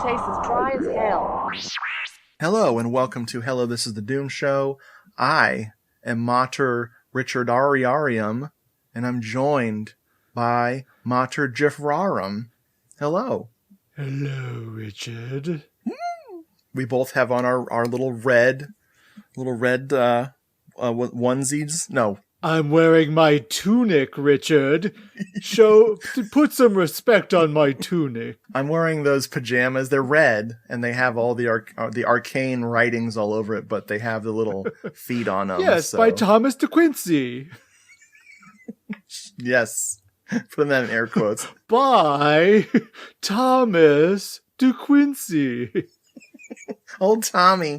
tastes as dry as hell. Hello and welcome to Hello, This is the Doom Show. I am Mater Richard Ariarium, and I'm joined by Mater Jeffrarum. Hello. Hello, Richard. We both have on our little red onesies. No. I'm wearing my tunic, Richard. Put some respect on my tunic. I'm wearing those pajamas. They're red, and they have all the arcane writings all over it, but they have the little feet on them. Yes, by Thomas de Quincey. Yes. Put that in air quotes. By Thomas de Quincey. Old Tommy.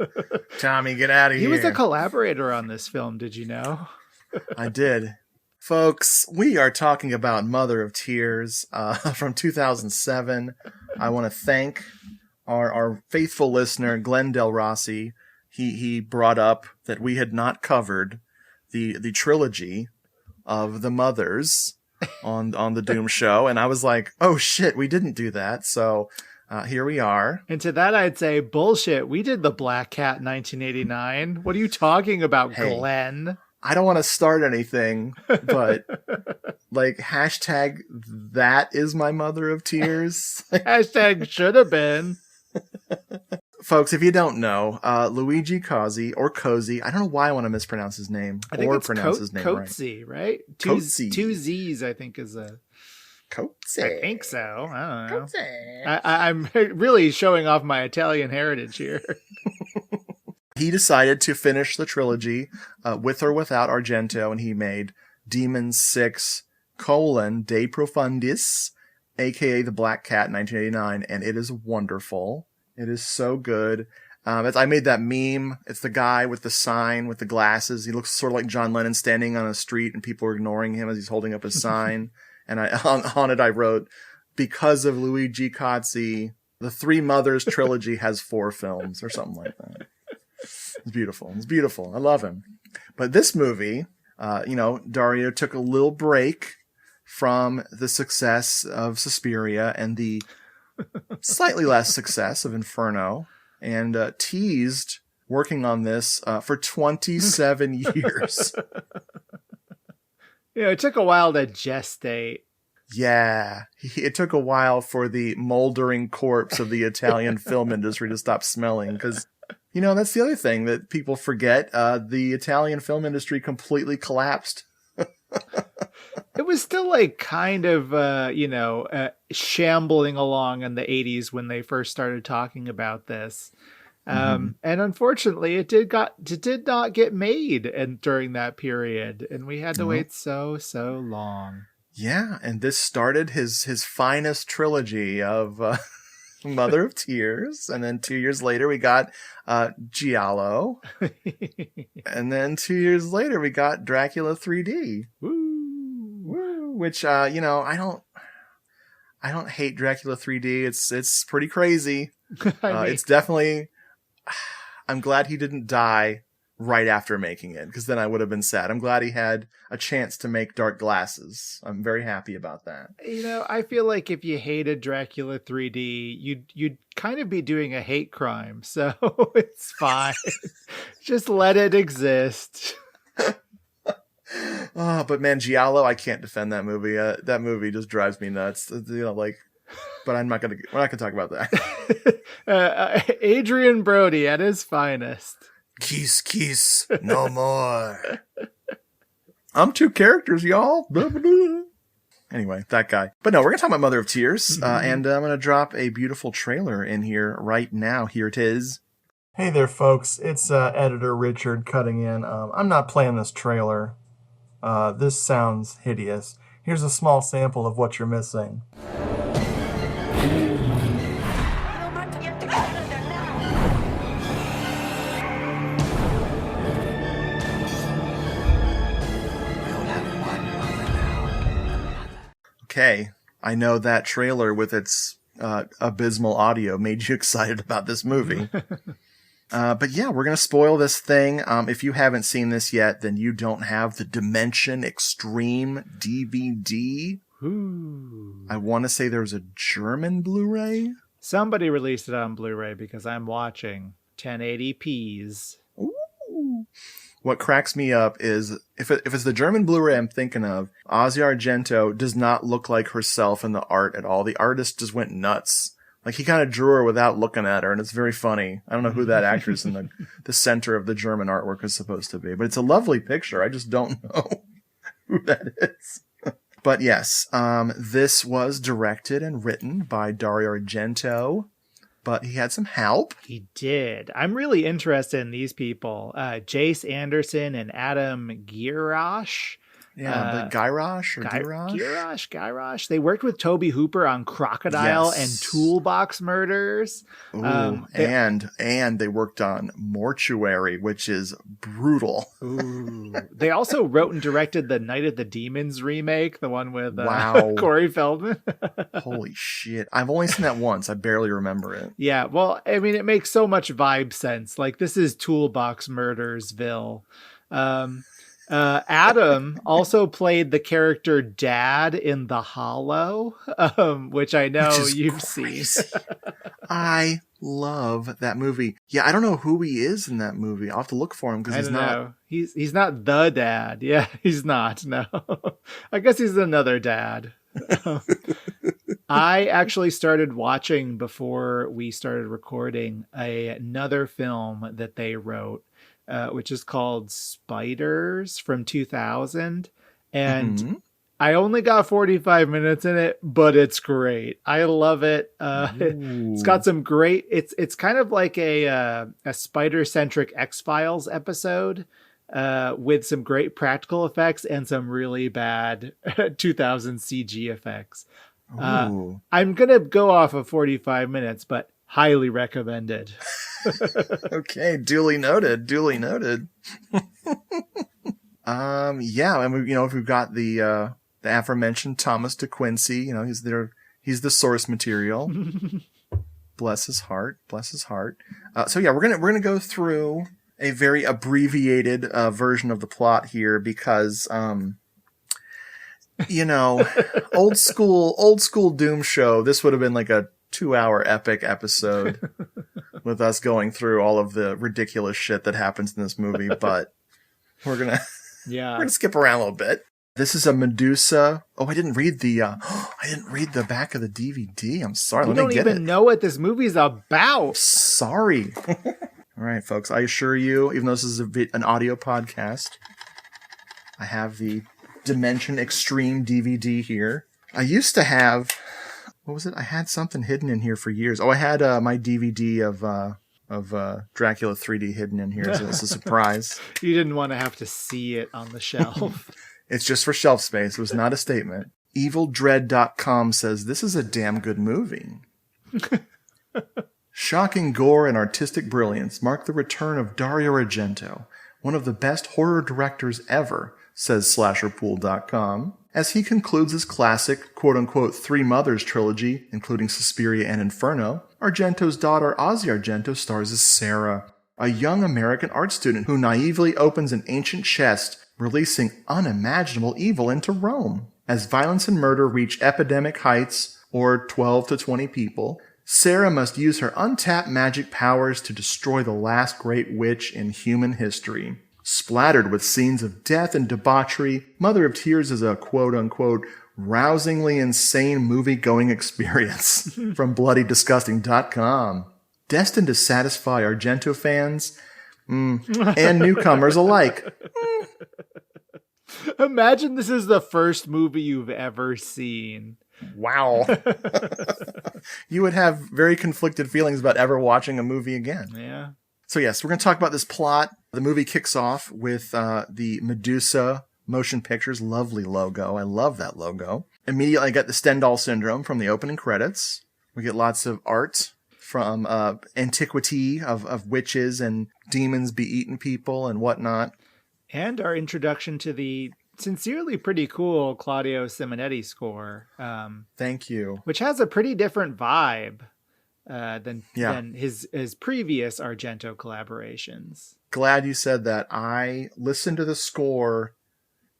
Tommy, get out of here. He was a collaborator on this film, did you know? I did. Folks, we are talking about Mother of Tears from 2007. I want to thank our faithful listener, Glenn Del Rossi. He brought up that we had not covered the trilogy of the Mothers on the Doom Show. And I was like, oh shit, we didn't do that. So here we are. And to that, I'd say, bullshit. We did the Black Cat 1989. What are you talking about, Hey. Glenn? I don't want to start anything, but like hashtag that is my Mother of Tears. Hashtag should have been. Folks, if you don't know, Luigi Cozzi or Cozy, I don't know why I want to mispronounce his name I think or it's pronounce his name Coetzee, right? Coetzee. Two Z's, I think, is a... Cozy. I think so. I don't know. Cozy. I'm really showing off my Italian heritage here. He decided to finish the trilogy with or without Argento, and he made Demon 6, De Profundis, a.k.a. The Black Cat, 1989, and it is wonderful. It is so good. I made that meme. It's the guy with the sign with the glasses. He looks sort of like John Lennon standing on a street, and people are ignoring him as he's holding up his sign. And on it I wrote, because of Luigi Cozzi, the Three Mothers trilogy has 4 films, or something like that. It's beautiful. It's beautiful. I love him. But this movie, Dario took a little break from the success of Suspiria and the slightly less success of Inferno, and teased working on this for 27 years. It took a while to gestate. Yeah, it took a while for the moldering corpse of the Italian film industry to stop smelling, because that's the other thing that people forget. The Italian film industry completely collapsed. It was still like kind of, shambling along in the 80s when they first started talking about this. And unfortunately, it did not get made during that period. And we had to wait so long. Yeah, and this started his finest trilogy of Mother of Tears, and then 2 years later we got Giallo, and then 2 years later we got Dracula 3D. Woo! Which I don't hate Dracula 3D. It's pretty crazy. It's definitely. I'm glad he didn't die right after making it, because then I would have been sad. I'm glad he had a chance to make Dark Glasses. I'm very happy about that. I feel like if you hated Dracula 3D, you'd kind of be doing a hate crime. So it's fine. Just let it exist. But man, Giallo, I can't defend that movie. That movie just drives me nuts. But we're not gonna talk about that. Adrian Brody at his finest. Kiss, no more. I'm 2 characters, y'all. Blah, blah, blah. Anyway, that guy. But no, we're going to talk about Mother of Tears, and I'm going to drop a beautiful trailer in here right now. Here it is. Hey there, folks. It's editor Richard cutting in. I'm not playing this trailer. This sounds hideous. Here's a small sample of what you're missing. Okay, I know that trailer with its abysmal audio made you excited about this movie. But yeah, we're going to spoil this thing. If you haven't seen this yet, then you don't have the Dimension Extreme DVD. Ooh. I want to say there's a German Blu-ray. Somebody released it on Blu-ray because I'm watching 1080p's. Ooh. What cracks me up is if it's the German Blu-ray I'm thinking of, Ozzy Argento does not look like herself in the art at all. The artist just went nuts. Like he kind of drew her without looking at her, and it's very funny. I don't know who that actress in the center of the German artwork is supposed to be, but it's a lovely picture. I just don't know who that is. But yes, this was directed and written by Dario Argento, but he had some help. He did. I'm really interested in these people. Jace Anderson and Adam Girash. Yeah, Gyrosh or Gyrosh? Gyrosh. They worked with Toby Hooper on Crocodile and Toolbox Murders. Ooh, and they worked on Mortuary, which is brutal. Ooh. They also wrote and directed the Night of the Demons remake, the one with Corey Feldman. Holy shit. I've only seen that once. I barely remember it. Yeah, well, I mean, it makes so much vibe sense. Like, this is Toolbox Murdersville. Adam also played the character Dad in The Hollow, which I know you've seen. I love that movie. Yeah, I don't know who he is in that movie. I'll have to look for him because he's not. He's not the dad. Yeah, he's not. No, I guess he's another dad. I actually started watching before we started recording another film that they wrote. Which is called Spiders from 2000. And I only got 45 minutes in it, but it's great. I love it. It's got some great, it's kind of like a spider-centric X-Files episode with some great practical effects and some really bad 2000 CG effects. I'm going to go off of 45 minutes, but highly recommended. Okay, duly noted. Yeah, and we've got the aforementioned Thomas De Quincey. He's the source material. Bless his heart. So yeah, we're gonna go through a very abbreviated version of the plot here because old school Doom show. This would have been like a 2-hour epic episode with us going through all of the ridiculous shit that happens in this movie, but we're gonna skip around a little bit. This is a Medusa. Oh, I didn't read the back of the DVD. I'm sorry. You don't even know what this movie's about. Sorry. All right, folks. I assure you, even though this is an audio podcast, I have the Dimension Extreme DVD here. I used to have. What was it? I had something hidden in here for years. Oh, I had my DVD of Dracula 3D hidden in here as a surprise. You didn't want to have to see it on the shelf. It's just for shelf space. It was not a statement. EvilDread.com says, this is a damn good movie. Shocking gore and artistic brilliance mark the return of Dario Argento, one of the best horror directors ever, says SlasherPool.com. As he concludes his classic, quote-unquote, Three Mothers trilogy, including Suspiria and Inferno, Argento's daughter Ozzy Argento stars as Sarah, a young American art student who naively opens an ancient chest, releasing unimaginable evil into Rome. As violence and murder reach epidemic heights, or 12 to 20 people, Sarah must use her untapped magic powers to destroy the last great witch in human history. Splattered with scenes of death and debauchery, Mother of Tears is a quote-unquote rousingly insane movie-going experience from BloodyDisgusting.com. Destined to satisfy Argento fans and newcomers alike. Imagine this is the first movie you've ever seen. Wow. You would have very conflicted feelings about ever watching a movie again. Yeah. So yes, we're going to talk about this plot. The movie kicks off with the Medusa Motion Pictures lovely logo. I love that logo. Immediately I get the Stendhal syndrome from the opening credits. We get lots of art from antiquity of witches and demons be-eaten people and whatnot. And our introduction to the sincerely pretty cool Claudio Simonetti score. Thank you. Which has a pretty different vibe than his previous Argento collaborations. Glad you said that. I listened to the score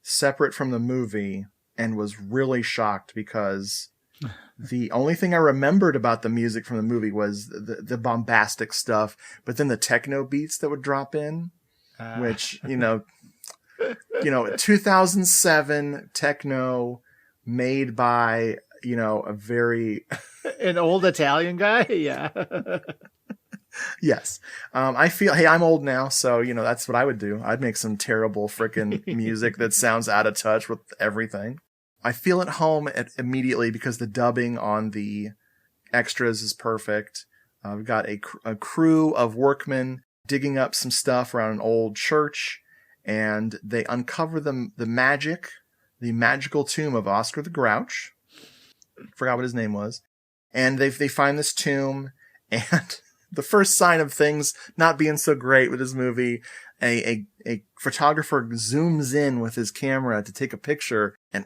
separate from the movie and was really shocked because The only thing I remembered about the music from the movie was the bombastic stuff, but then the techno beats that would drop in, which, 2007 techno made by, a very... An old Italian guy? Yeah. Yes. I feel, hey, I'm old now, so, that's what I would do. I'd make some terrible freaking music that sounds out of touch with everything. I feel at home immediately because the dubbing on the extras is perfect. We've got a crew of workmen digging up some stuff around an old church, and they uncover the magical tomb of Oscar the Grouch. Forgot what his name was. And they find this tomb, and the first sign of things not being so great with this movie, a photographer zooms in with his camera to take a picture, and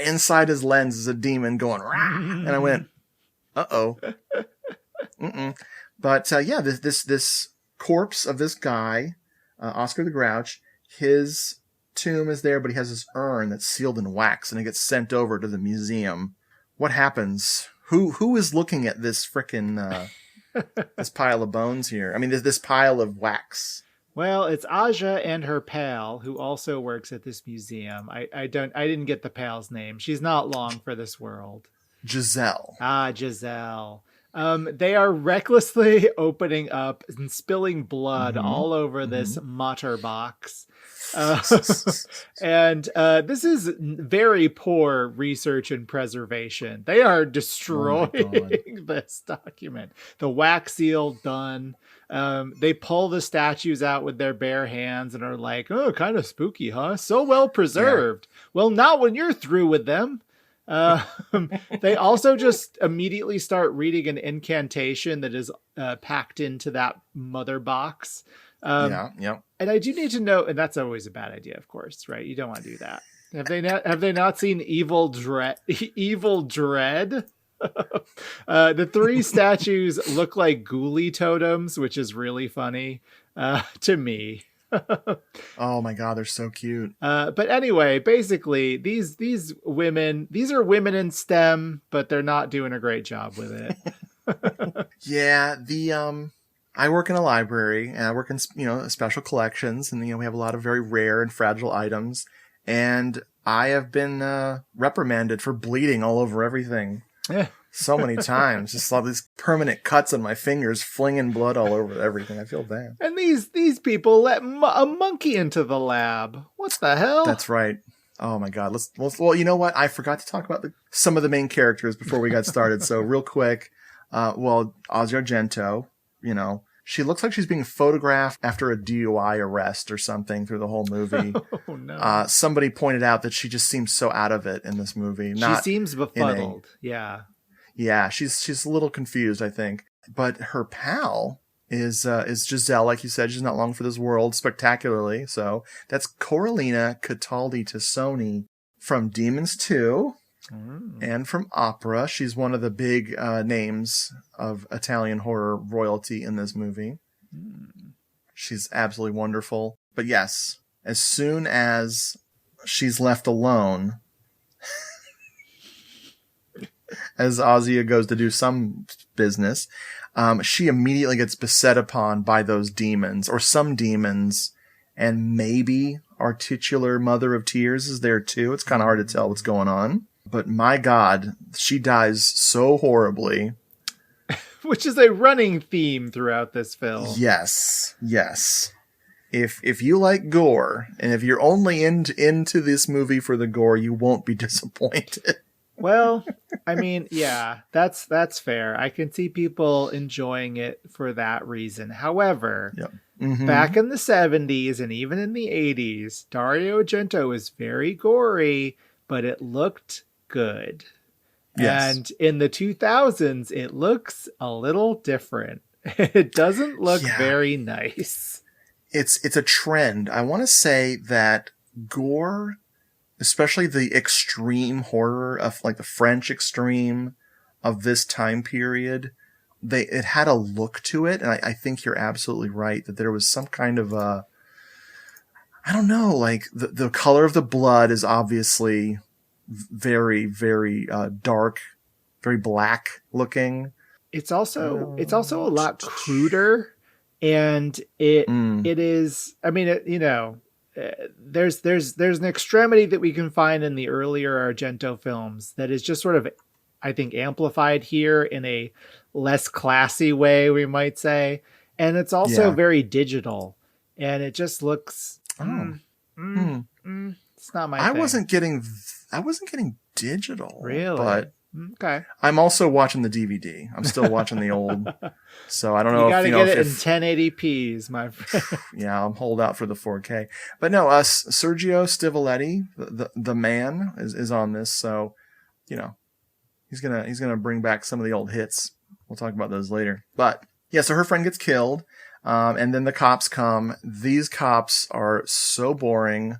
inside his lens is a demon going rah, and I went, uh-oh. But this corpse of this guy, Oscar the Grouch, his tomb is there, but he has this urn that's sealed in wax, and it gets sent over to the museum. What happens? Who is looking at this frickin' this pile of bones here? I mean, this pile of wax. Well, it's Aja and her pal who also works at this museum. I didn't get the pal's name. She's not long for this world. Giselle. Giselle. They are recklessly opening up and spilling blood all over this mater box. And this is very poor research and preservation. They are destroying this document. The wax seal done. They pull the statues out with their bare hands and are like, oh, kind of spooky, huh? So well preserved. Yeah. Well, not when you're through with them. They also just immediately start reading an incantation that is packed into that mother box. And I do need to know, and that's always a bad idea, of course, right? You don't want to do that. Have they not seen Evil Dread? Evil Dread? The three statues look like ghoulie totems, which is really funny to me. Oh my god, they're so cute. But anyway, basically, these are women in STEM, but they're not doing a great job with it. Yeah, I work in a library, and I work in special collections, and we have a lot of very rare and fragile items, and I have been reprimanded for bleeding all over everything. Yeah. So many times. Just all these permanent cuts on my fingers, flinging blood all over everything. I feel bad. And these people let a monkey into the lab. What the hell? That's right. Oh my god. Well, you know what? I forgot to talk about some of the main characters before we got started. So real quick, Dario Argento, she looks like she's being photographed after a DUI arrest or something through the whole movie. Oh no. Somebody pointed out that she just seems so out of it in this movie. She seems befuddled. Yeah. Yeah, she's a little confused, I think. But her pal is Giselle, like you said. She's not long for this world, spectacularly. So that's Coralina Cataldi Tassoni from Demons 2 and from Opera. She's one of the big names of Italian horror royalty in this movie. She's absolutely wonderful. But yes, as soon as she's left alone... as Ozia goes to do some business, she immediately gets beset upon by those demons, or some demons, and maybe our titular Mother of Tears is there too. It's kind of hard to tell what's going on. But my god, she dies so horribly. Which is a running theme throughout this film. Yes. If you like gore, and if you're only into this movie for the gore, you won't be disappointed. Well, I mean, yeah, that's fair. I can see people enjoying it for that reason. However, back in the 70s and even in the 80s, Dario Argento is very gory, but it looked good. Yes. And in the 2000s, it looks a little different. It doesn't look very nice. It's a trend. I want to say that gore, especially the extreme horror of like the French extreme of this time period, it had a look to it. And I think you're absolutely right that there was some kind of I don't know, like the color of the blood is obviously very, very dark very black looking. It's also a lot cruder, and it is. I mean, there's an extremity that we can find in the earlier Argento films that is just sort of, I think, amplified here in a less classy way, we might say, and it's also very digital, and it just looks. It's not my thing. I wasn't getting digital, really, but. Okay. I'm also watching the DVD. I'm still watching the old, so I don't know. You got to get it in 1080p's, my friend. Yeah, I'll hold out for the 4K. But no, Sergio Stivoletti, the man, is on this. So, he's gonna bring back some of the old hits. We'll talk about those later. But yeah, so her friend gets killed, and then the cops come. These cops are so boring.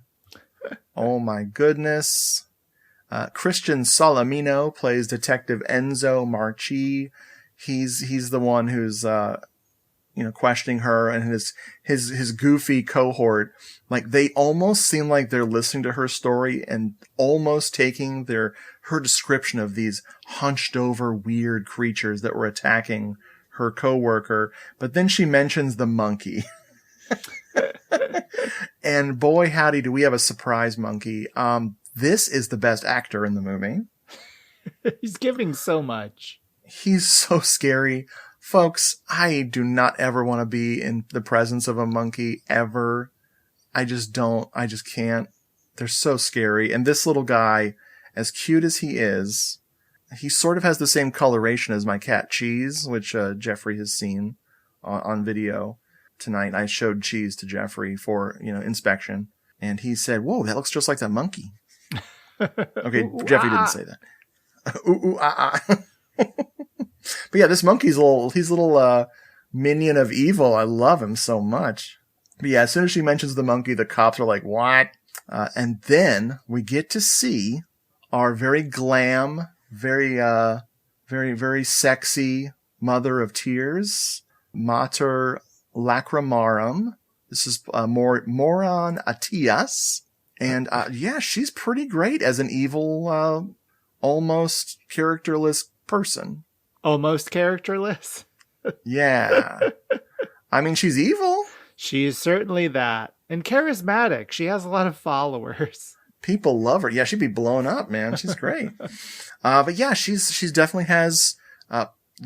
Oh my goodness. Christian Salamino plays Detective Enzo Marchi. He's the one who's questioning her, and his goofy cohort. Like, they almost seem like they're listening to her story and almost taking her description of these hunched over weird creatures that were attacking her coworker. But then she mentions the monkey. And boy howdy, do we have a surprise monkey. This is the best actor in the movie. He's giving so much. He's so scary. Folks, I do not ever want to be in the presence of a monkey ever. I just can't. They're so scary. And this little guy, as cute as he is, he sort of has the same coloration as my cat Cheese, which Jeffrey has seen on video tonight. I showed Cheese to Jeffrey for, inspection. And he said, "Whoa, that looks just like that monkey." Okay, ooh, Jeffrey didn't say that. Ooh, ah, ah. But yeah, this monkey's he's a little minion of evil. I love him so much. But yeah, as soon as she mentions the monkey, the cops are like, "What?" And then we get to see our very glam, very, very sexy mother of tears, Mater Lacrimarum. This is Moran Atias. And she's pretty great as an evil, almost characterless person. Almost characterless? Yeah. I mean, she's evil. She's certainly that. And charismatic. She has a lot of followers. People love her. Yeah, she'd be blown up, man. She's great. But yeah, she's definitely has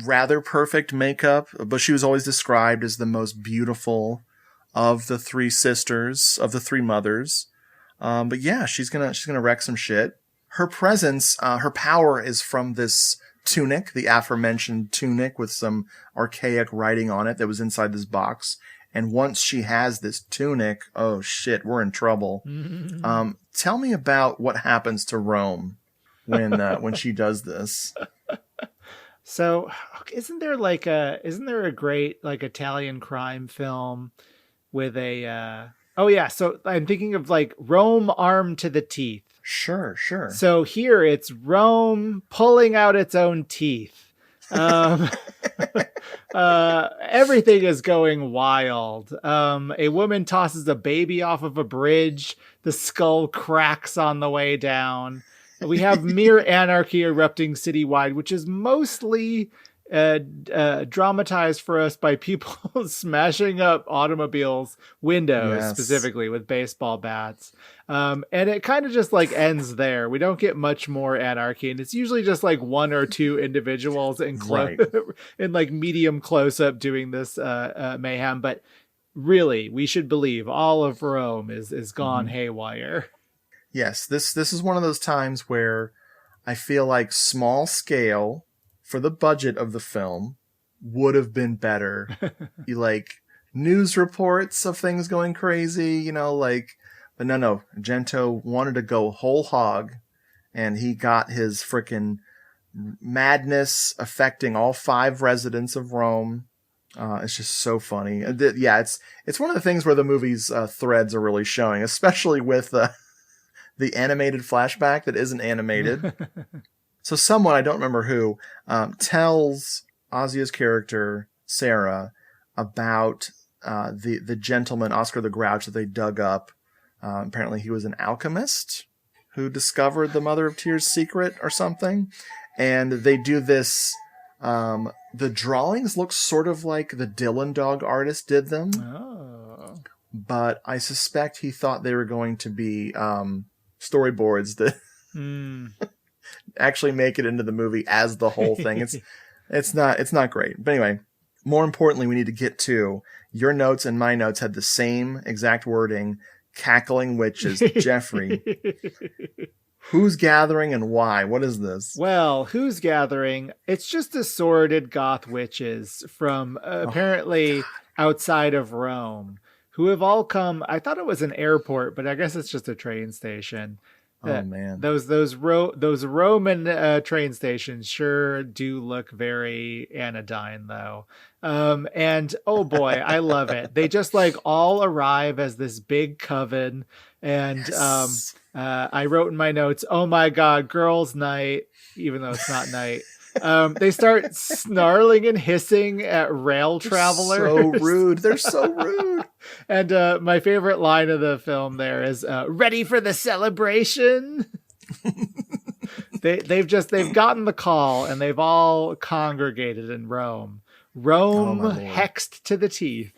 rather perfect makeup, but she was always described as the most beautiful of the three sisters, of the three mothers. But yeah, she's gonna wreck some shit. Her presence, her power is from this tunic, the aforementioned tunic with some archaic writing on it that was inside this box. And once she has this tunic, oh shit, we're in trouble. Tell me about what happens to Rome when she does this. So, isn't there a great Italian crime film with a so I'm thinking of Rome armed to the teeth. Sure. So here it's Rome pulling out its own teeth. Everything is going wild. A woman tosses a baby off of a bridge. The skull cracks on the way down. We have mere anarchy erupting citywide, which is mostly dramatized for us by people smashing up automobiles' windows, specifically with baseball bats. And it kind of just ends there. We don't get much more anarchy, and it's usually just one or two individuals in medium close up doing this mayhem. But really, we should believe all of Rome is gone haywire. Yes, this is one of those times where I feel like small scale for the budget of the film would have been better. News reports of things going crazy, but no. Argento wanted to go whole hog, and he got his frickin' madness affecting all 5 residents of Rome. It's just so funny. It's one of the things where the movie's threads are really showing, especially with the animated flashback that isn't animated. So someone, I don't remember who, tells Asia's character, Sarah, about the gentleman, Oscar the Grouch, that they dug up. Apparently he was an alchemist who discovered the Mother of Tears secret or something. And they do this. The drawings look sort of like the Dylan Dog artist did them. Oh. But I suspect he thought they were going to be storyboards that actually make it into the movie as the whole thing. It's not great. But anyway, more importantly, we need to get to your notes and my notes had the same exact wording, cackling witches. Jeffrey, who's gathering and why? What is this? Well, who's gathering? It's just assorted goth witches from apparently outside of Rome who have all come. I thought it was an airport, but I guess it's just a train station. Oh man, those Roman train stations sure do look very anodyne, though. And oh boy, I love it. They just like all arrive as this big coven, and yes. I wrote in my notes, "Oh my god, girls' night," even though it's not night. They start snarling and hissing at rail travelers. So rude. They're so rude. And my favorite line of the film there is "Ready for the celebration." They've gotten the call and they've all congregated in Rome. Rome hexed to the teeth.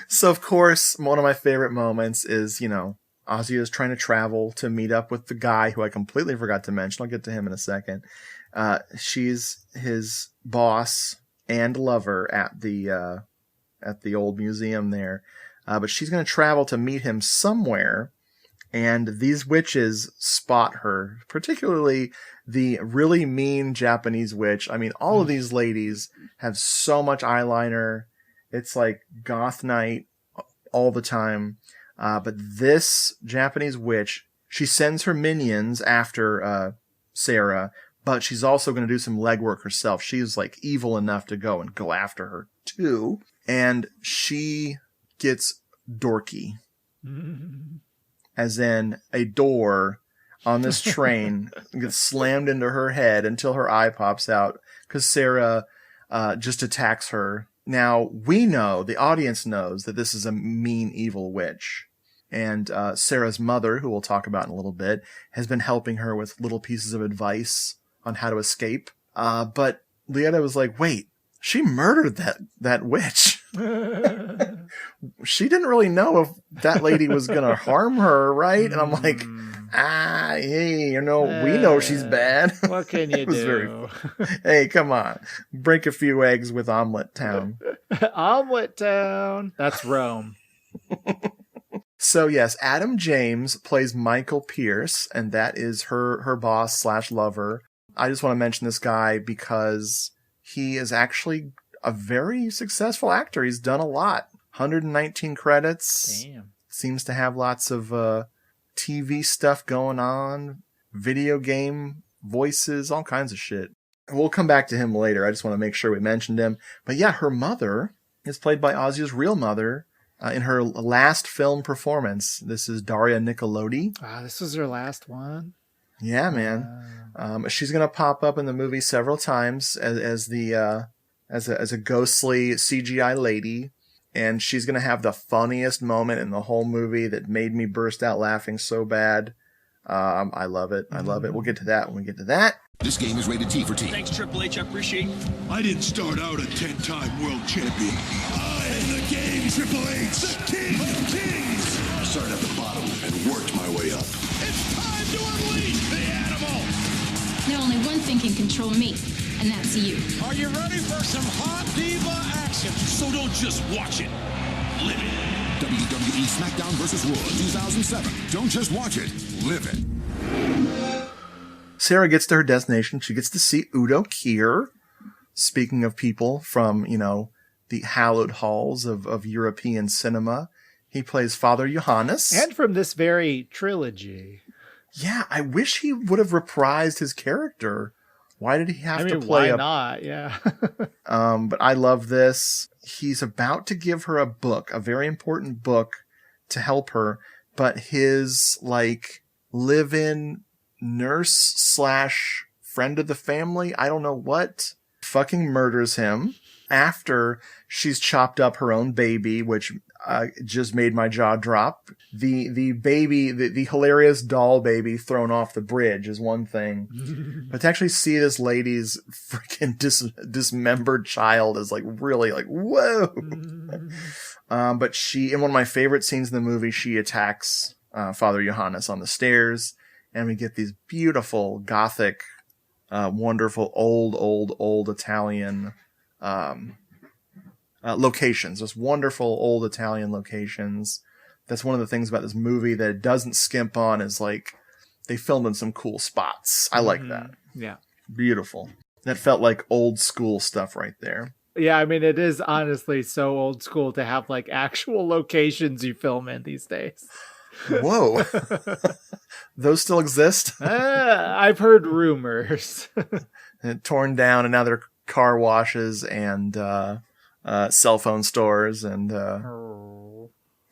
So of course, one of my favorite moments is, Ozzy is trying to travel to meet up with the guy who I completely forgot to mention. I'll get to him in a second. She's his boss and lover at the old museum there. But she's going to travel to meet him somewhere. And these witches spot her, particularly the really mean Japanese witch. I mean, all of these ladies have so much eyeliner. It's like goth night all the time. But this Japanese witch, she sends her minions after Sarah, but she's also going to do some legwork herself. She's like evil enough to go after her too. And she gets dorky. As in a door on this train gets slammed into her head until her eye pops out because Sarah just attacks her. Now, we know, the audience knows that this is a mean, evil witch. And Sarah's mother, who we'll talk about in a little bit, has been helping her with little pieces of advice on how to escape. But Leetta was like, wait, she murdered that witch. She didn't really know if that lady was going to harm her, right? And I'm like, hey, we know she's bad. What can you do? Hey, come on. Break a few eggs with Omelet Town. Omelet Town. That's Rome. So yes, Adam James plays Michael Pierce, and that is her boss / lover. I just want to mention this guy because he is actually a very successful actor. He's done a lot. 119 credits. Damn. Seems to have lots of TV stuff going on, video game voices, all kinds of shit. We'll come back to him later. I just want to make sure we mentioned him. But yeah, her mother is played by Ozzy's real mother in her last film performance. This is Daria Nicolodi. This was her last one? Yeah, man. She's going to pop up in the movie several times as a ghostly CGI lady. And she's going to have the funniest moment in the whole movie that made me burst out laughing so bad. I love it. I love it. We'll get to that when we get to that. This game is rated T for T. Thanks, Triple H. I appreciate it. I didn't start out a 10-time world champion. I am the game, Triple H, the king of kings. I started at the bottom and worked my way up. It's time to unleash the animal. Now only one thing can control me, and that's you. Are you ready for some hot diva action? So don't just watch it. Live it. WWE SmackDown vs. Raw 2007. Don't just watch it. Live it. Sarah gets to her destination. She gets to see Udo Kier. Speaking of people from, the hallowed halls of European cinema, he plays Father Johannes. And from this very trilogy. Yeah, I wish he would have reprised his character. Why did he have to play why not? Yeah. But I love this. He's about to give her a book, a very important book to help her, but his live-in nurse / friend of the family, I don't know what, fucking murders him after she's chopped up her own baby, which just made my jaw drop. The baby, the hilarious doll baby thrown off the bridge is one thing, but to actually see this lady's freaking dismembered child is like really like, whoa. But she, in one of my favorite scenes in the movie, she attacks Father Johannes on the stairs, and we get these beautiful Gothic, wonderful old Italian locations, just wonderful old Italian locations. That's one of the things about this movie that it doesn't skimp on, is like they filmed in some cool spots. I like that. Yeah. Beautiful. That felt like old school stuff right there. Yeah, I mean, it is honestly so old school to have like actual locations you film in these days. Whoa. Those still exist? I've heard rumors. And torn down, and now they're car washes and cell phone stores. And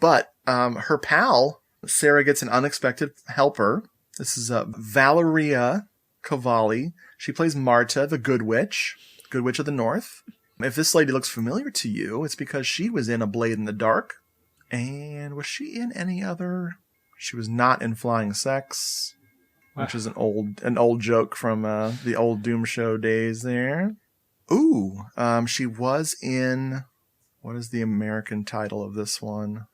but her pal, Sarah, gets an unexpected helper. This is Valeria Cavalli. She plays Marta, the Good Witch of the North. If this lady looks familiar to you, it's because she was in A Blade in the Dark. And was she in any other? She was not in Flying Sex, which is an old joke from the old Doom Show days there. Ooh, she was in, what is the American title of this one?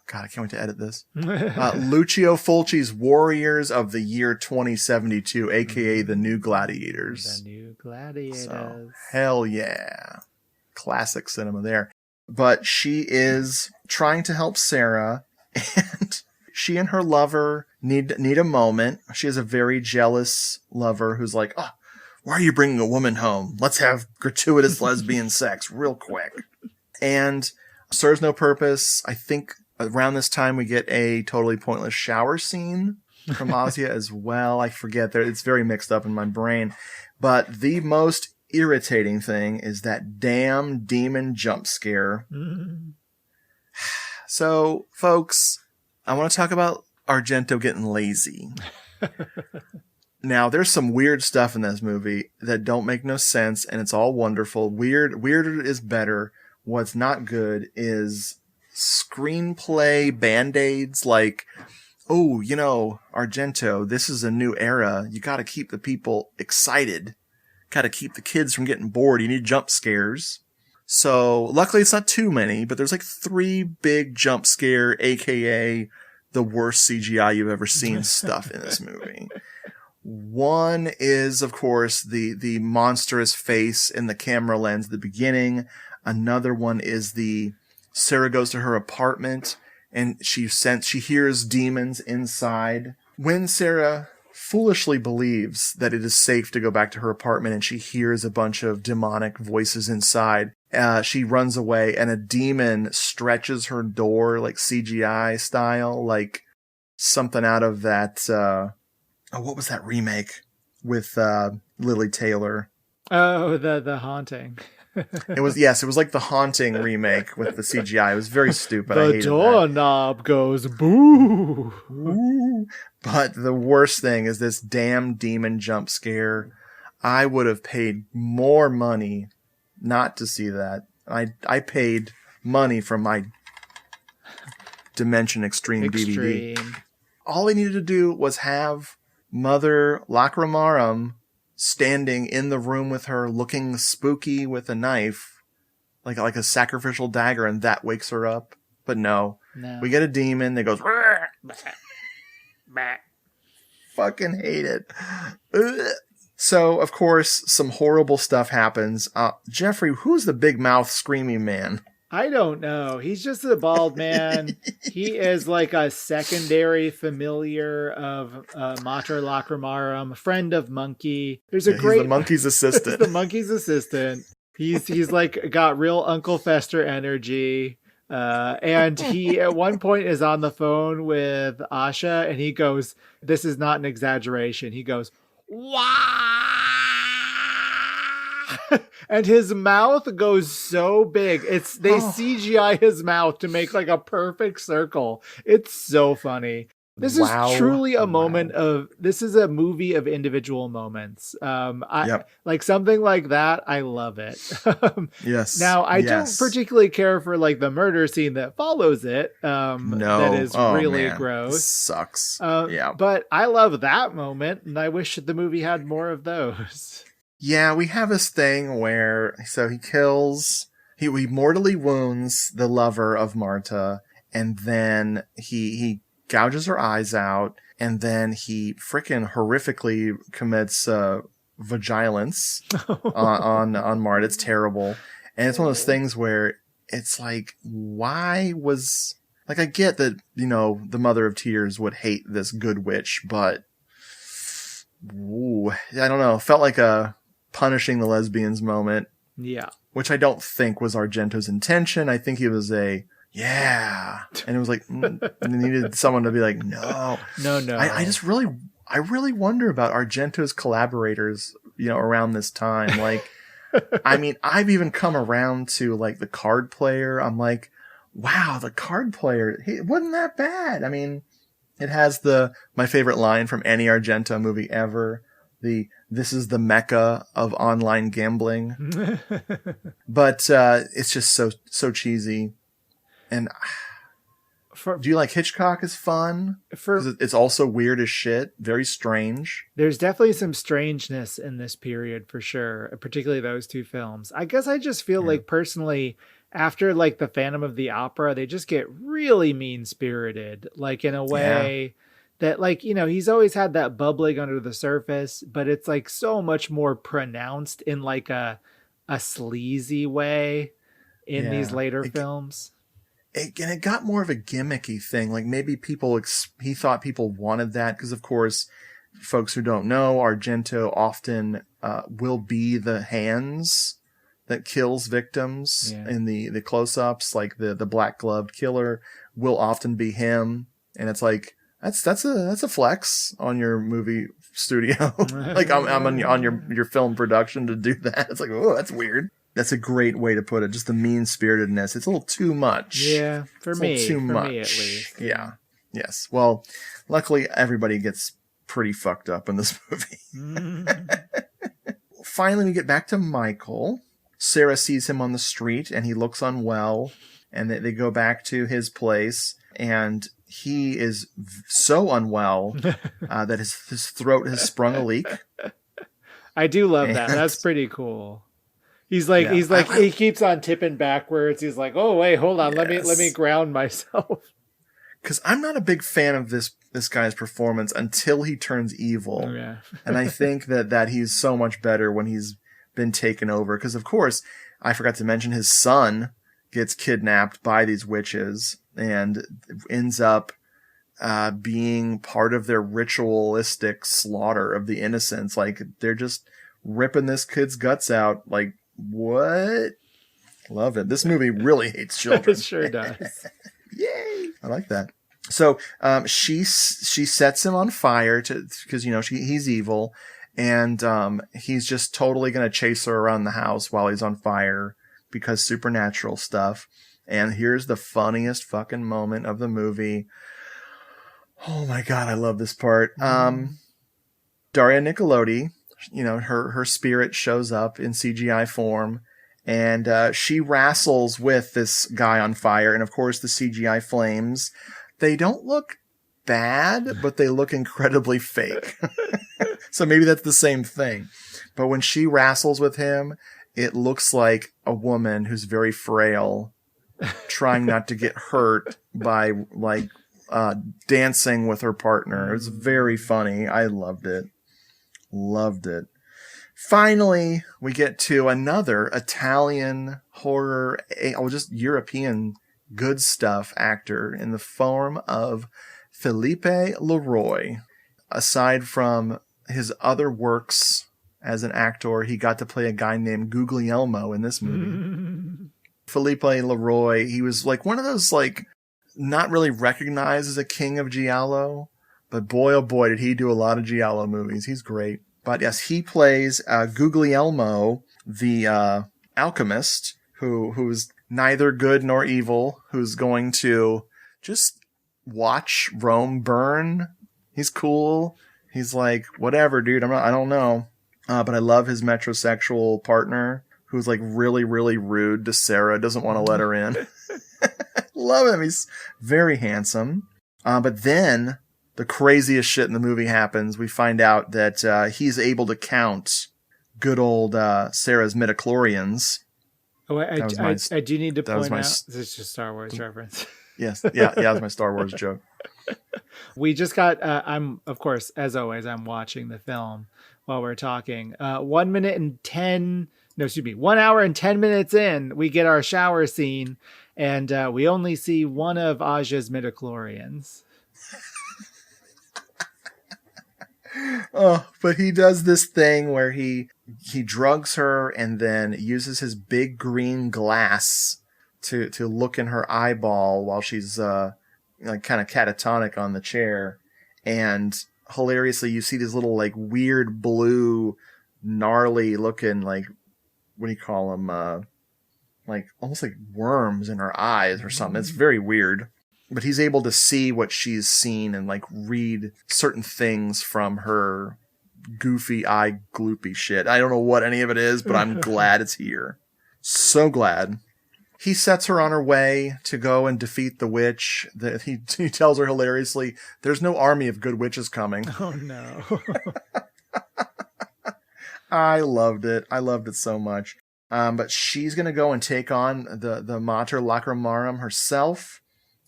God, I can't wait to edit this. Lucio Fulci's Warriors of the Year 2072, aka The New Gladiators. The New Gladiators. So, hell yeah. Classic cinema there. But she is trying to help Sarah, and she and her lover need a moment. She has a very jealous lover who's like, oh, why are you bringing a woman home? Let's have gratuitous lesbian sex real quick. And serves no purpose. I think around this time we get a totally pointless shower scene from Asia as well. I forget. It's very mixed up in my brain. But the most irritating thing is that damn demon jump scare. So, folks, I want to talk about Argento getting lazy. Now, there's some weird stuff in this movie that don't make no sense, and it's all wonderful. Weirder is better. What's not good is screenplay band-aids like, oh, you know, Argento, this is a new era. You got to keep the people excited. Got to keep the kids from getting bored. You need jump scares. So, luckily it's not too many, but there's like 3 big jump scare, aka the worst CGI you've ever seen stuff in this movie. One is, of course, the monstrous face in the camera lens at the beginning. Another one is Sarah goes to her apartment and she hears demons inside. When Sarah foolishly believes that it is safe to go back to her apartment and she hears a bunch of demonic voices inside, she runs away and a demon stretches her door like CGI style, like something out of that, what was that remake with Lily Taylor? Oh, the Haunting. It was like the Haunting remake with the CGI. It was very stupid. I The hated doorknob goes boo. Ooh. But the worst thing is this damn demon jump scare. I would have paid more money not to see that. I paid money from my Dimension Extreme DVD. All I needed to do was have Mother Lacrimarum standing in the room with her, looking spooky with a knife, like a sacrificial dagger, and that wakes her up. But no. We get a demon that goes, fucking hate it. Ugh. So, of course, some horrible stuff happens. Jeffrey, who's the big mouth screaming man? I don't know. He's just a bald man. He is like a secondary familiar of Mater Lacrimarum, friend of Monkey. He's the monkey's assistant. He's the monkey's assistant. He's like got real Uncle Fester energy. And he at one point is on the phone with Asha and he goes, this is not an exaggeration. He goes, wow. And his mouth goes so big. They CGI his mouth to make like a perfect circle. It's so funny. This Wow. is truly a Wow. moment of, this is a movie of individual moments. Yep. Like something like that. I love it. Yes. Now I don't Yes. particularly care for like the murder scene that follows it. No. That is really man. This gross. sucks. Yeah. But I love that moment, and I wish the movie had more of those. Yeah, we have this thing where, so he mortally wounds the lover of Marta, and then he gouges her eyes out, and then he freaking horrifically commits vigilance on Marta. It's terrible. And it's one of those things where it's like, why was, like, I get that, you know, the Mother of Tears would hate this good witch, but ooh, I don't know. Felt like a punishing the lesbians moment. Yeah. Which I don't think was Argento's intention. I think he was yeah. And it was like, and he needed someone to be like, no. I really wonder about Argento's collaborators, you know, around this time. Like, I mean, I've even come around to like the Card Player. I'm like, wow, the Card Player, it wasn't that bad. I mean, it has my favorite line from any Argento movie ever. This is the mecca of online gambling. But it's just so cheesy. And do you like Hitchcock is fun? Because it's also weird as shit. Very strange. There's definitely some strangeness in this period for sure, particularly those two films. I guess I just feel like personally, after like the Phantom of the Opera, they just get really mean-spirited, like in a way that, like, you know, he's always had that bubbling under the surface, but it's like so much more pronounced in like a sleazy way in these later films. And it got more of a gimmicky thing. Like maybe he thought people wanted that because, of course, folks who don't know, Argento often will be the hands that kills victims in the close-ups. Like the black gloved killer will often be him, and it's like that's a flex on your movie studio. Like I'm on your film production to do that. It's like, oh, that's weird. That's a great way to put it. Just the mean-spiritedness. It's a little too much. Yeah, for me at least. Yeah. Yes. Well, luckily everybody gets pretty fucked up in this movie. Finally, we get back to Michael. Sarah sees him on the street and he looks unwell, and they go back to his place, and he is so unwell that his throat has sprung a leak. I do love that. That's pretty cool. He's like, he keeps on tipping backwards. He's like, oh wait, hold on. Let me ground myself. Cause I'm not a big fan of this guy's performance until he turns evil. Oh, yeah. And I think that he's so much better when he's been taken over. Cause of course, I forgot to mention his son gets kidnapped by these witches and ends up being part of their ritualistic slaughter of the innocents. Like they're just ripping this kid's guts out. Like, what? Love it. This movie really hates children. It sure does. Yay! I like that. So she sets him on fire because, you know, he's evil, and he's just totally going to chase her around the house while he's on fire because supernatural stuff. And here's the funniest fucking moment of the movie. Oh my God, I love this part. Daria Nicolodi, you know, her spirit shows up in CGI form, and she wrestles with this guy on fire. And of course, the CGI flames, they don't look bad, but they look incredibly fake. So maybe that's the same thing. But when she wrestles with him, it looks like a woman who's very frail, trying not to get hurt by like dancing with her partner. It's very funny. I loved it. Loved it. Finally, we get to another Italian horror, or just European good stuff actor in the form of Felipe Leroy. Aside from his other works as an actor, he got to play a guy named Guglielmo in this movie. Felipe Leroy, he was like one of those, like, not really recognized as a king of Giallo, but boy, oh boy, did he do a lot of Giallo movies. He's great. But yes, he plays Guglielmo, the alchemist, who's neither good nor evil, who's going to just watch Rome burn. He's cool. He's like, whatever, dude. I don't know. But I love his metrosexual partner who's like really, really rude to Sarah. Doesn't want to let her in. Love him. He's very handsome. But then the craziest shit in the movie happens. We find out that he's able to count good old Sarah's midichlorians. Oh, I do need to point out, this is just Star Wars reference. Yes. Yeah, that was my Star Wars joke. We just got, I'm, of course, as always, I'm watching the film while we're talking. 1 hour and 10 minutes in, we get our shower scene, and we only see one of Aja's midichlorians. Oh, but he does this thing where he drugs her and then uses his big green glass to look in her eyeball while she's like kind of catatonic on the chair. And hilariously, you see these little like weird blue, gnarly looking, like, what do you call them? Like almost like worms in her eyes or something. It's very weird. But he's able to see what she's seen and like read certain things from her goofy eye gloopy shit. I don't know what any of it is, but I'm glad it's here. So glad. He sets her on her way to go and defeat the witch. He tells her hilariously, there's no army of good witches coming. Oh no. I loved it. I loved it so much. But she's going to go and take on the Mater Lacrimarum herself.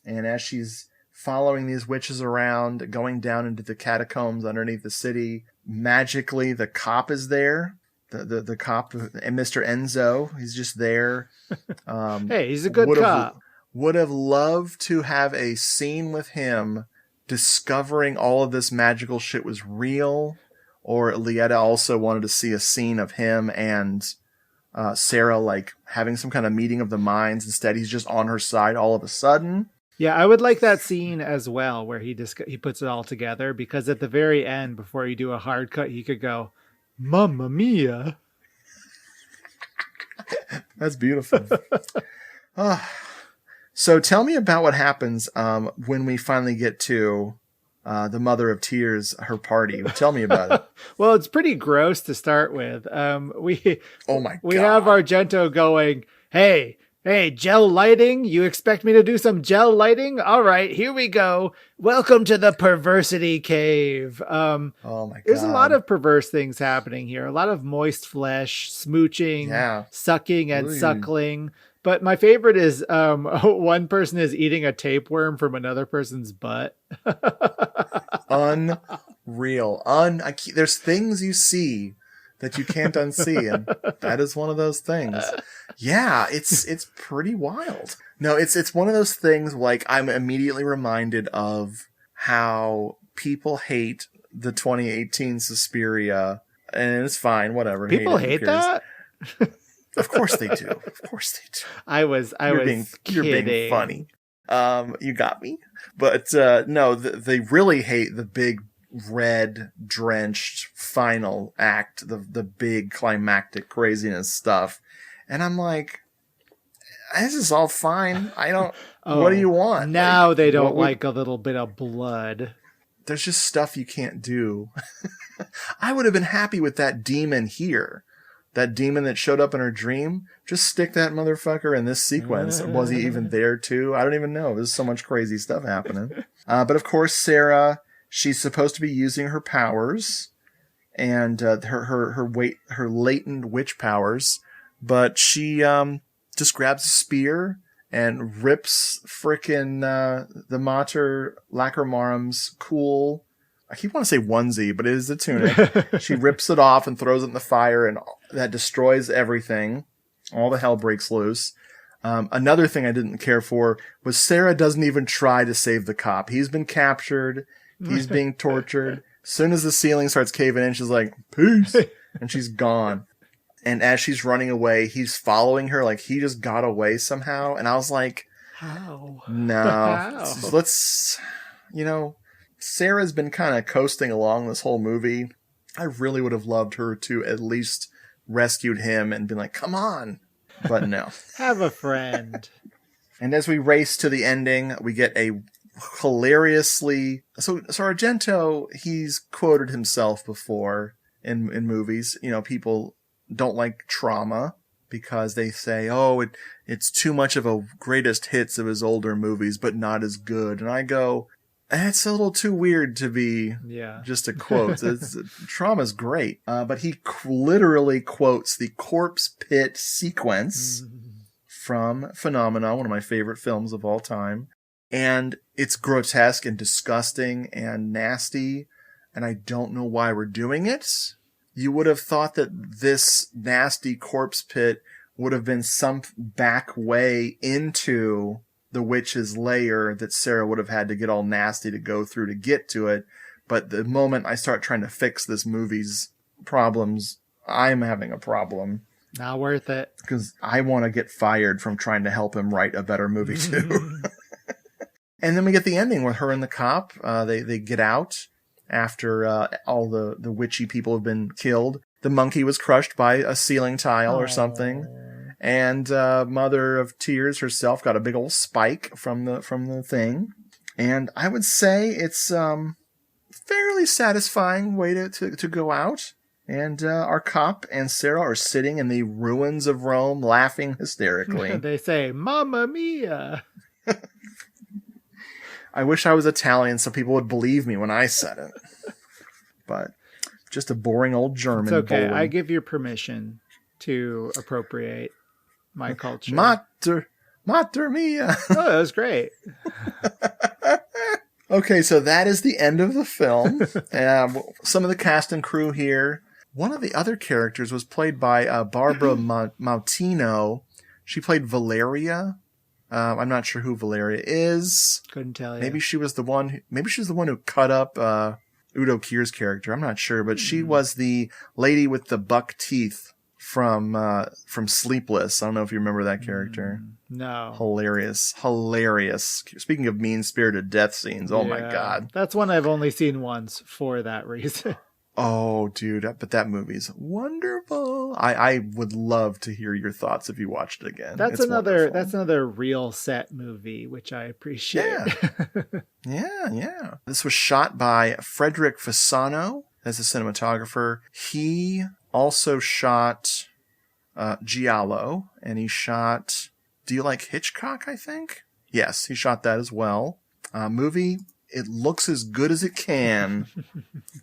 And as she's following these witches around, going down into the catacombs underneath the city, magically the cop is there. The cop, Mr. Enzo, he's just there. Hey, he's a good cop. Would have loved to have a scene with him discovering all of this magical shit was real. Or Lieta also wanted to see a scene of him and Sarah like having some kind of meeting of the minds. Instead, he's just on her side all of a sudden. Yeah, I would like that scene as well, where he puts it all together, because at the very end, before you do a hard cut, he could go, "Mamma mia!" That's beautiful. So tell me about what happens when we finally get to the Mother of Tears, her party. Tell me about it. Well, it's pretty gross to start with. Oh my God. We have Argento going, Hey, gel lighting? You expect me to do some gel lighting? All right, here we go. Welcome to the perversity cave. Oh my God. There's a lot of perverse things happening here. A lot of moist flesh, smooching, sucking and suckling. But my favorite is one person is eating a tapeworm from another person's butt. Unreal. There's things you see that you can't unsee, and that is one of those things. Yeah, it's pretty wild. No, it's one of those things, like, I'm immediately reminded of how people hate the 2018 Suspiria, and it's fine, whatever. People hate that? Of course they do. Of course they do. You're being funny. You got me. But no, they really hate the big red drenched final act, the big climactic craziness stuff. And I'm like, this is all fine. I don't, what do you want? Now like, they don't like a little bit of blood. There's just stuff you can't do. I would have been happy with that demon here. That demon that showed up in her dream. Just stick that motherfucker in this sequence. Was he even there too? I don't even know. There's so much crazy stuff happening. But of course, Sarah, she's supposed to be using her powers and her latent witch powers. But she just grabs a spear and rips frickin' the Mater Lacrimarum's cool, I keep wanting to say onesie, but it is a tunic. She rips it off and throws it in the fire, and that destroys everything. All the hell breaks loose. Another thing I didn't care for was Sarah doesn't even try to save the cop. He's been captured. He's being tortured. As soon as the ceiling starts caving in, she's like, peace. And she's gone. And as she's running away, he's following her like he just got away somehow. And I was like, how? No. How? Let's, Sarah's been kind of coasting along this whole movie. I really would have loved her to at least rescued him and been like, come on. But no. Have a friend. And as we race to the ending, we get a hilariously. So Argento, he's quoted himself before in movies. You know, people don't like trauma because they say, oh, it's too much of a greatest hits of his older movies, but not as good. And I go, it's a little too weird to be just a quote. Trauma's great. But he literally quotes the corpse pit sequence from Phenomena, one of my favorite films of all time. And it's grotesque and disgusting and nasty. And I don't know why we're doing it. You would have thought that this nasty corpse pit would have been some back way into the witch's lair that Sarah would have had to get all nasty to go through to get to it. But the moment I start trying to fix this movie's problems, I'm having a problem. Not worth it. Because I want to get fired from trying to help him write a better movie too. And then we get the ending with her and the cop. They get out after all the witchy people have been killed. The monkey was crushed by a ceiling tile or something. And Mother of Tears herself got a big old spike from the thing. And I would say it's fairly satisfying way to go out. And our cop and Sarah are sitting in the ruins of Rome laughing hysterically. They say, Mamma Mia! I wish I was Italian so people would believe me when I said it. But just a boring old German. It's okay. bowling. I give you permission to appropriate my culture. Mater mia. Oh, that was great. Okay, so that is the end of the film. Some of the cast and crew here. One of the other characters was played by Barbara Mautino. She played Valeria. I'm not sure who Valeria is. Couldn't tell you. Maybe she was the one who cut up Udo Kier's character. I'm not sure, but she was the lady with the buck teeth from Sleepless. I don't know if you remember that character. No. Hilarious. Speaking of mean-spirited death scenes, oh my God. That's one I've only seen once for that reason. Oh, dude, but that movie's wonderful. I would love to hear your thoughts if you watched it again. That's another real set movie, which I appreciate. Yeah. This was shot by Frederick Fasano as the cinematographer. He also shot Giallo, and he shot Do You Like Hitchcock, I think? Yes, he shot that as well. Movie, it looks as good as it can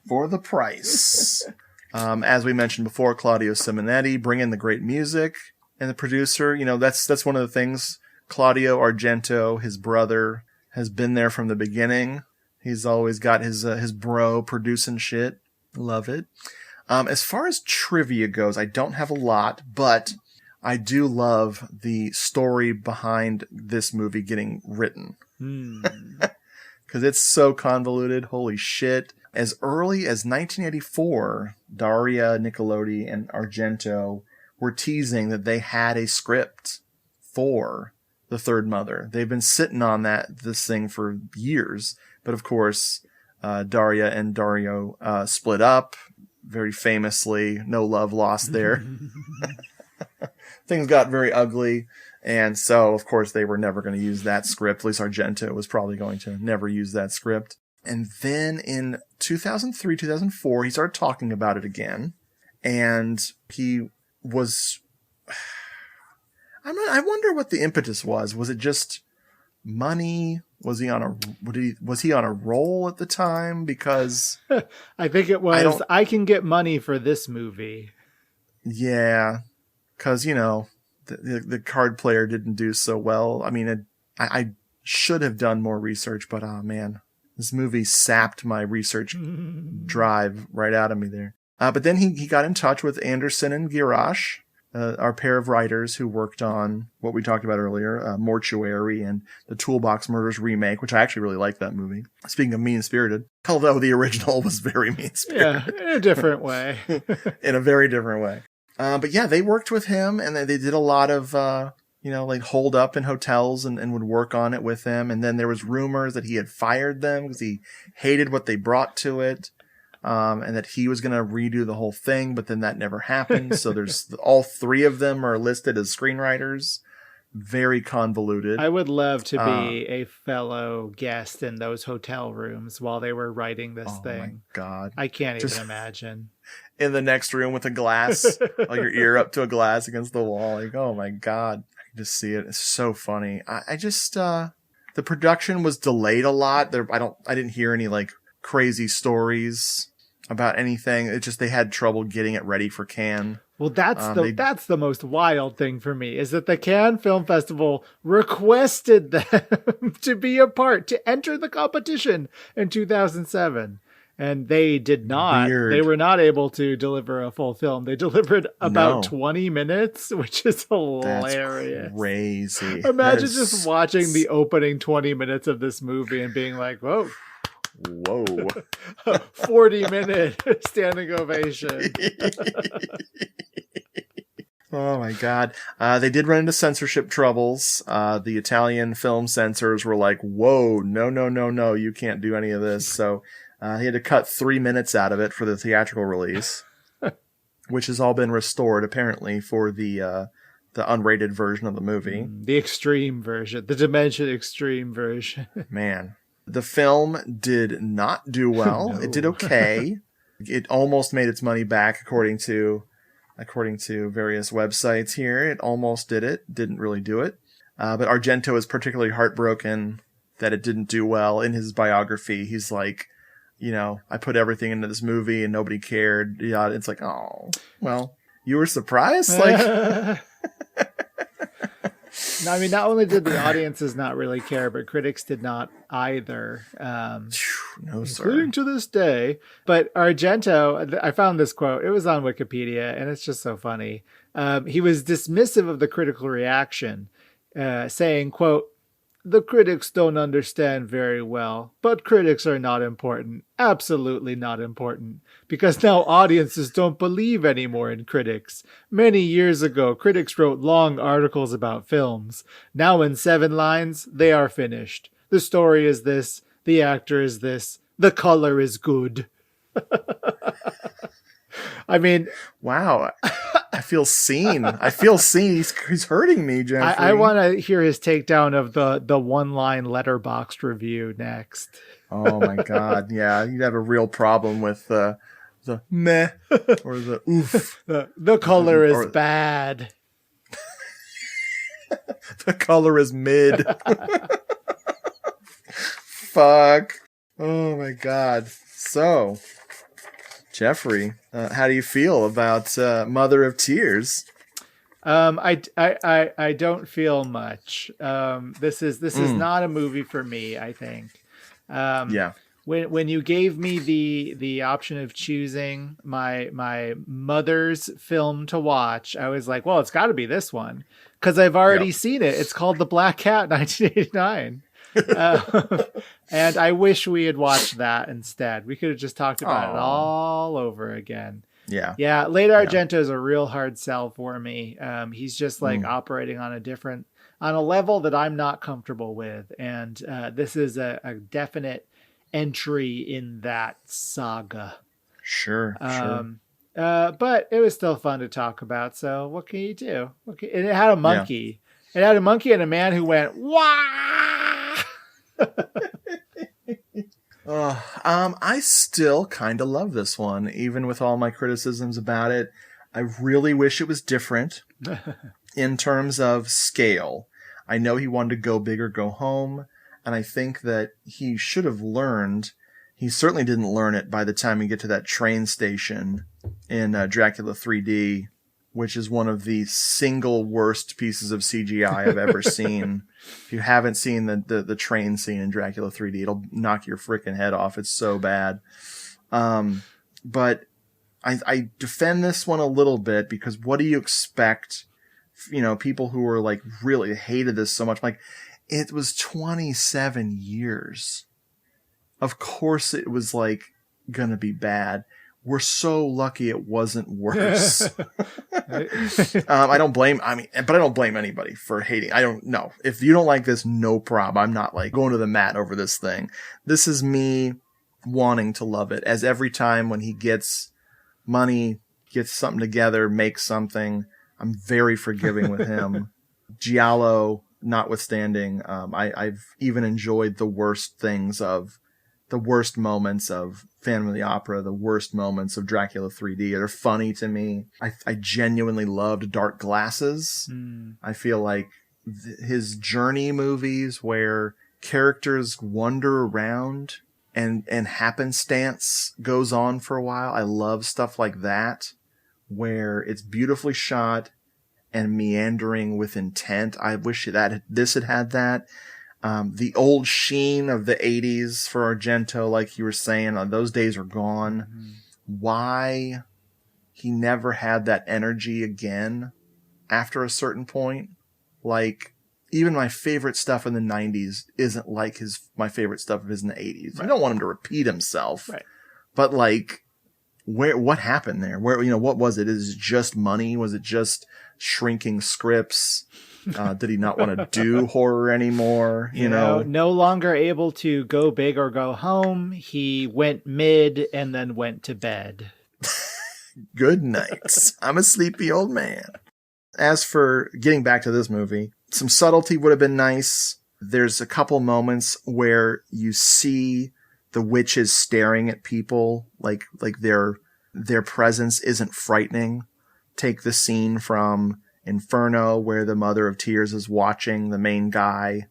for the price. As we mentioned before, Claudio Simonetti bringing the great music, and the producer, that's one of the things. Claudio Argento, his brother, has been there from the beginning. He's always got his bro producing shit. Love it. As far as trivia goes, I don't have a lot, but I do love the story behind this movie getting written. Because it's so convoluted. Holy shit. As early as 1984, Daria, Nicolodi, and Argento were teasing that they had a script for The Third Mother. They've been sitting on this thing for years. But of course, Daria and Dario split up very famously. No love lost there. Things got very ugly. And so, of course, they were never going to use that script. At least Argento was probably going to never use that script. And then in 2003, 2004, he started talking about it again. And he was... I wonder what the impetus was. Was it just money? Was he on a roll at the time? Because... I think it was, I can get money for this movie. Yeah. Because, the card player didn't do so well. I mean, I should have done more research, but oh man, this movie sapped my research drive right out of me there. But then he got in touch with Anderson and Girash, our pair of writers who worked on what we talked about earlier, Mortuary and the Toolbox Murders remake, which I actually really like that movie. Speaking of mean-spirited, although the original was very mean-spirited. Yeah, in a different way. In a very different way. But yeah, they worked with him, and they did a lot of, like hold up in hotels and would work on it with them. And then there was rumors that he had fired them because he hated what they brought to it, and that he was going to redo the whole thing. But then that never happened. So there's all three of them are listed as screenwriters. very convoluted. I would love to be a fellow guest in those hotel rooms while they were writing this thing. Oh my God. I can't Just even imagine. in the next room with a glass, like your ear up to a glass against the wall. Like, oh my God. I can just see it. It's so funny. I just, the production was delayed a lot. I didn't hear any like crazy stories about anything. It just, they had trouble getting it ready for Cannes. Well, that's the most wild thing for me, is that the Cannes Film Festival requested them to be a part, to enter the competition in 2007. And they did not. Weird. They were not able to deliver a full film. They delivered about 20 minutes, which is hilarious. That's crazy. Imagine just watching the opening 20 minutes of this movie and being like, whoa. 40-minute standing ovation. Oh my God. They did run into censorship troubles. The Italian film censors were like, whoa, no, you can't do any of this. So he had to cut 3 minutes out of it for the theatrical release, which has all been restored apparently for the unrated version of the movie. The extreme version, the Dimension Extreme version. Man. The film did not do well. No. It did okay. It almost made its money back, according to various websites here. It almost did it. Didn't really do it. But Argento is particularly heartbroken that it didn't do well. In his biography, he's like, I put everything into this movie and nobody cared. Yeah, it's like, oh, well, you were surprised? Like... No, I mean, not only did the audiences not really care, but critics did not either. No, sir. Including to this day. But Argento, I found this quote. It was on Wikipedia, and it's just so funny. He was dismissive of the critical reaction, saying, quote, "The critics don't understand very well, but critics are not important. Absolutely not important. Because now audiences don't believe anymore in critics. Many years ago, critics wrote long articles about films. Now in 7 lines, they are finished. The story is this. The actor is this. The color is good." I mean... Wow. I feel seen. He's hurting me, Jeffrey. I want to hear his takedown of the one-line Letterboxd review next. Oh my God. Yeah, you'd have a real problem with the meh or the oof. The color is bad. The color is mid. Fuck. Oh my God. So, Jeffrey, how do you feel about Mother of Tears? I don't feel much. This is not a movie for me, I think. Yeah. When you gave me the option of choosing my mother's film to watch, I was like, well, it's got to be this one because I've already seen it. It's called The Black Cat, 1989. And I wish we had watched that instead. We could have just talked about it all over again. Yeah. Late Argento is a real hard sell for me. He's just like operating on a level that I'm not comfortable with. And this is a definite entry in that saga. Sure. But it was still fun to talk about. So what can you do? And it had a monkey. Yeah. It had a monkey and a man who went, wah! I still kind of love this one, even with all my criticisms about it. I really wish it was different in terms of scale. I know he wanted to go big or go home, and I think that he should have learned. He certainly didn't learn it by the time we get to that train station in Dracula 3D, which is one of the single worst pieces of CGI I've ever seen. If you haven't seen the train scene in Dracula 3D, it'll knock your freaking head off. It's so bad. But I defend this one a little bit because what do you expect? People who were like really hated this so much. Like, it was 27 years. Of course it was like gonna be bad. We're so lucky it wasn't worse. I don't blame anybody for hating. I don't know. If you don't like this, no problem. I'm not like going to the mat over this thing. This is me wanting to love it, as every time when he gets money, gets something together, makes something, I'm very forgiving with him. Giallo notwithstanding, I've even enjoyed the worst moments of Phantom of the Opera, the worst moments of Dracula 3D. They're funny to me. I genuinely loved Dark Glasses. I feel like his journey movies where characters wander around and happenstance goes on for a while. I love stuff like that, where it's beautifully shot and meandering with intent. I wish this had that. The old sheen of the 80s for Argento, like you were saying, those days are gone. Why he never had that energy again after a certain point? Like, even my favorite stuff in the 90s isn't like my favorite stuff of his in the 80s. Right. I don't want him to repeat himself. Right. But like, what happened there? What was it? Is it just money? Was it just shrinking scripts? Did he not want to do horror anymore? You know, no longer able to go big or go home. He went mid and then went to bed. Good night. I'm a sleepy old man. As for getting back to this movie, some subtlety would have been nice. There's a couple moments where you see the witches staring at people like their presence isn't frightening. Take the scene from Inferno where the Mother of Tears is watching the main guy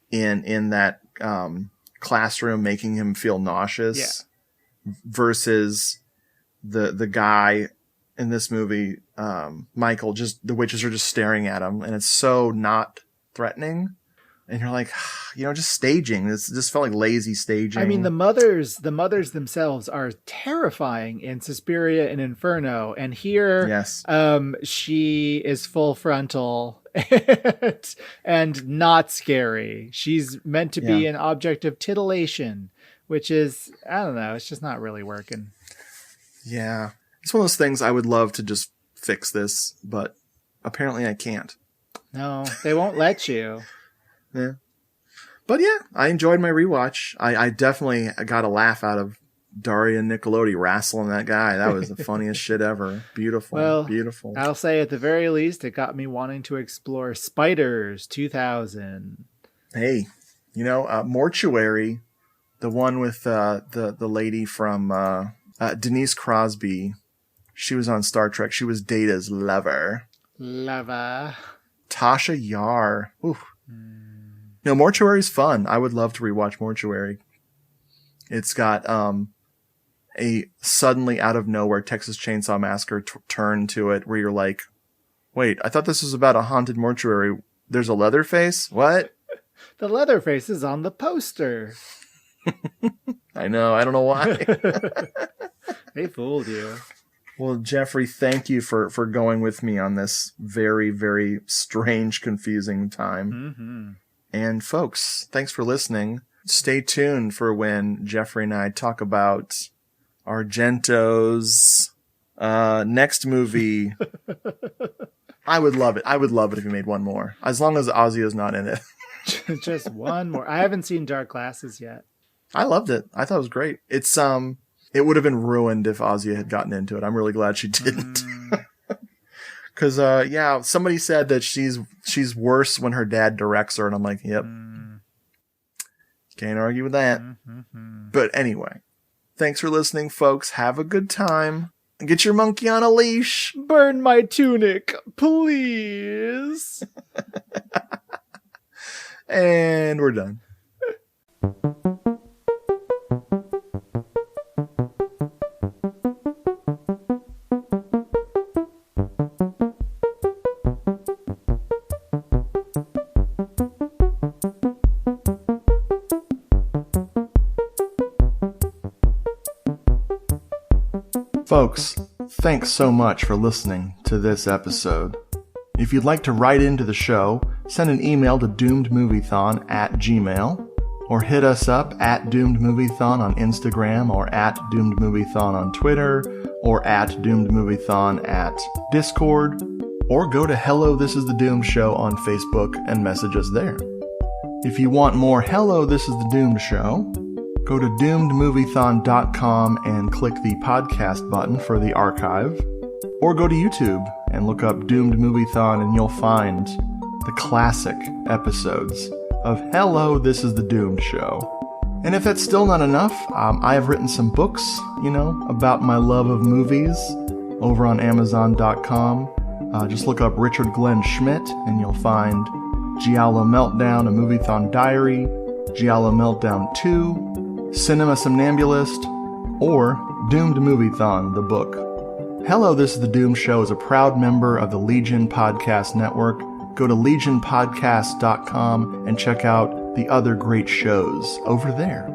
in that classroom, making him feel nauseous, versus the guy in this movie, Michael, just the witches are just staring at him, and it's so not threatening. And you're like, just staging. This just felt like lazy staging. I mean, the mothers themselves are terrifying in Suspiria and Inferno. And here, yes. She is full frontal and not scary. She's meant to be an object of titillation, which is, I don't know, it's just not really working. Yeah. It's one of those things I would love to just fix this, but apparently I can't. No, they won't let you. Yeah. But yeah, I enjoyed my rewatch. I definitely got a laugh out of Daria Nicolodi wrestling that guy. That was the funniest shit ever. Beautiful. Well, beautiful. I'll say at the very least, it got me wanting to explore Spiders 2000. Hey, Mortuary, the one with the lady from Denise Crosby. She was on Star Trek. She was Data's lover. Tasha Yar. Ooh. Mortuary's fun. I would love to rewatch Mortuary. It's got a suddenly out of nowhere Texas Chainsaw Massacre turn to it where you're like, wait, I thought this was about a haunted mortuary. There's a Leatherface? What? The Leatherface is on the poster. I know. I don't know why. They fooled you. Well, Jeffrey, thank you for going with me on this very, very strange, confusing time. Mm-hmm. And folks, thanks for listening. Stay tuned for when Jeffrey and I talk about Argento's next movie. I would love it. I would love it if he made one more, as long as Ozzy is not in it. Just one more. I haven't seen Dark Glasses yet. I loved it. I thought it was great. It's it would have been ruined if Ozzy had gotten into it. I'm really glad she didn't. Because, somebody said that she's worse when her dad directs her, and I'm like, yep. Can't argue with that. But anyway, thanks for listening, folks. Have a good time. And get your monkey on a leash. Burn my tunic, please. And we're done. Folks, thanks so much for listening to this episode. If you'd like to write into the show, send an email to doomedmoviethon@gmail.com or hit us up at doomedmoviethon on Instagram or at doomedmoviethon on Twitter or at doomedmoviethon at Discord, or go to Hello This Is the Doom Show on Facebook and message us there. If you want more Hello This Is the Doom Show, go to doomedmoviethon.com and click the podcast button for the archive, or go to YouTube and look up Doomed Moviethon and you'll find the classic episodes of Hello, This is the Doomed Show. And if that's still not enough, I have written some books, about my love of movies over on Amazon.com. Just look up Richard Glenn Schmidt and you'll find Giallo Meltdown, a Movie-Thon Diary, Giallo Meltdown 2, Cinema Somnambulist, or Doomed Movie-Thon, the book. Hello, This is the Doomed Show is a proud member of the Legion Podcast Network. Go to legionpodcast.com and check out the other great shows over there.